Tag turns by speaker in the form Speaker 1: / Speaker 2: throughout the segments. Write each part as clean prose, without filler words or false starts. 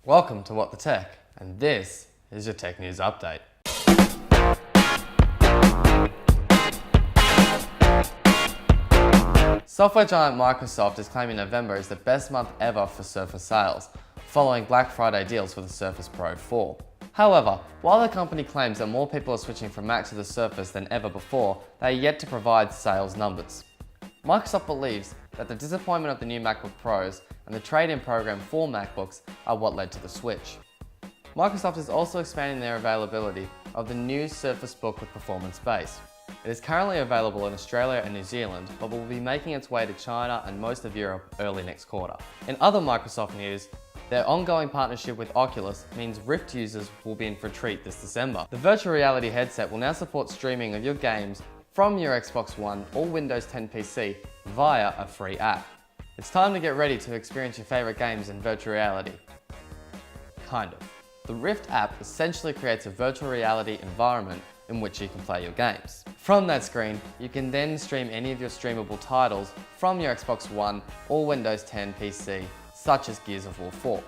Speaker 1: Welcome to What the Tech, and this is your tech news update. Software giant Microsoft is claiming November is the best month ever for Surface sales, following Black Friday deals for the Surface Pro 4. However, while the company claims that more people are switching from Mac to the Surface than ever before, they are yet to provide sales numbers. Microsoft believes that the disappointment of the new MacBook Pros and the trade-in program for MacBooks are what led to the switch. Microsoft is also expanding their availability of the new Surface Book with Performance Base. It is currently available in Australia and New Zealand, but will be making its way to China and most of Europe early next quarter. In other Microsoft news, their ongoing partnership with Oculus means Rift users will be in for a treat this December. The virtual reality headset will now support streaming of your games from your Xbox One or Windows 10 PC via a free app. It's time to get ready to experience your favorite games in virtual reality. Kind of. The Rift app essentially creates a virtual reality environment in which you can play your games. From that screen, you can then stream any of your streamable titles from your Xbox One or Windows 10 PC, such as Gears of War 4.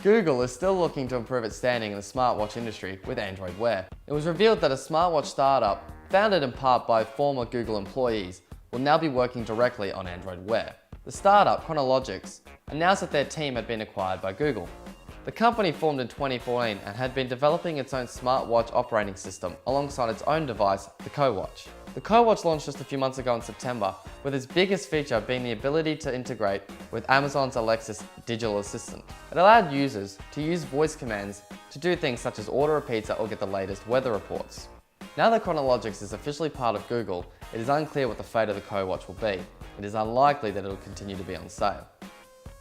Speaker 1: Google is still looking to improve its standing in the smartwatch industry with Android Wear. It was revealed that a smartwatch startup, founded in part by former Google employees, will now be working directly on Android Wear. The startup, Cronologics, announced that their team had been acquired by Google. The company formed in 2014 and had been developing its own smartwatch operating system alongside its own device, the CoWatch. The CoWatch launched just a few months ago in September, with its biggest feature being the ability to integrate with Amazon's Alexa's digital assistant. It allowed users to use voice commands to do things such as order a pizza or get the latest weather reports. Now that Cronologics is officially part of Google, it is unclear what the fate of the CoWatch will be. It is unlikely that it will continue to be on sale.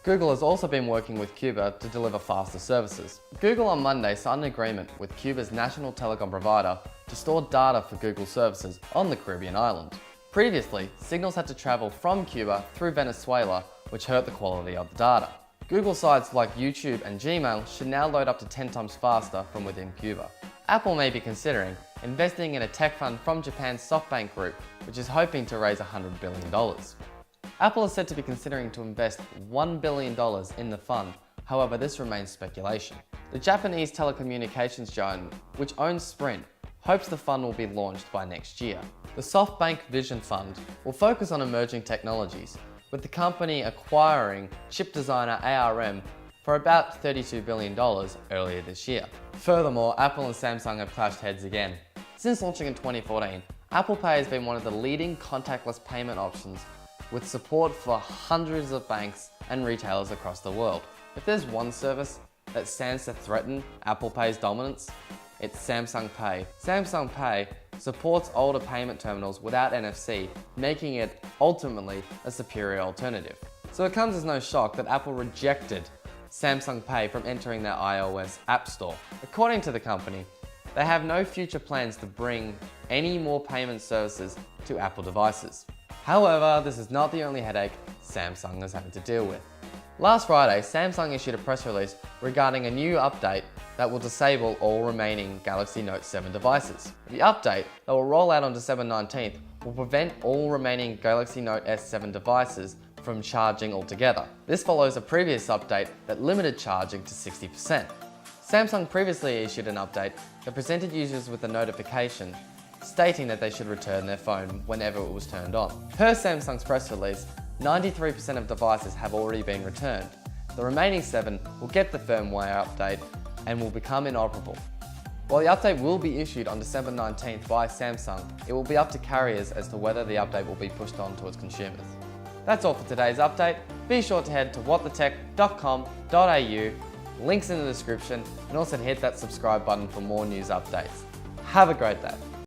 Speaker 1: Google has also been working with Cuba to deliver faster services. Google on Monday signed an agreement with Cuba's national telecom provider to store data for Google services on the Caribbean island. Previously, signals had to travel from Cuba through Venezuela, which hurt the quality of the data. Google sites like YouTube and Gmail should now load up to 10 times faster from within Cuba. Apple may be considering investing in a tech fund from Japan's SoftBank group, which is hoping to raise $100 billion. Apple is said to be considering to invest $1 billion in the fund, however this remains speculation. The Japanese telecommunications giant, which owns Sprint, hopes the fund will be launched by next year. The SoftBank Vision Fund will focus on emerging technologies, with the company acquiring chip designer ARM for about $32 billion earlier this year. Furthermore, Apple and Samsung have clashed heads again. Since launching in 2014, Apple Pay has been one of the leading contactless payment options, with support for hundreds of banks and retailers across the world. If there's one service that stands to threaten Apple Pay's dominance, it's Samsung Pay. Samsung Pay supports older payment terminals without NFC, making it ultimately a superior alternative. So it comes as no shock that Apple rejected Samsung Pay from entering their iOS App Store. According to the company, they have no future plans to bring any more payment services to Apple devices. However, this is not the only headache Samsung is having to deal with. Last Friday, Samsung issued a press release regarding a new update that will disable all remaining Galaxy Note 7 devices. The update that will roll out on December 19th will prevent all remaining Galaxy Note S7 devices from charging altogether. This follows a previous update that limited charging to 60%. Samsung previously issued an update that presented users with a notification stating that they should return their phone whenever it was turned on. Per Samsung's press release, 93% of devices have already been returned. The remaining 7 will get the firmware update and will become inoperable. While the update will be issued on December 19th by Samsung, it will be up to carriers as to whether the update will be pushed on to its consumers. That's all for today's update. Be sure to head to whatthetech.com.au, links in the description, and also hit that subscribe button for more news updates. Have a great day.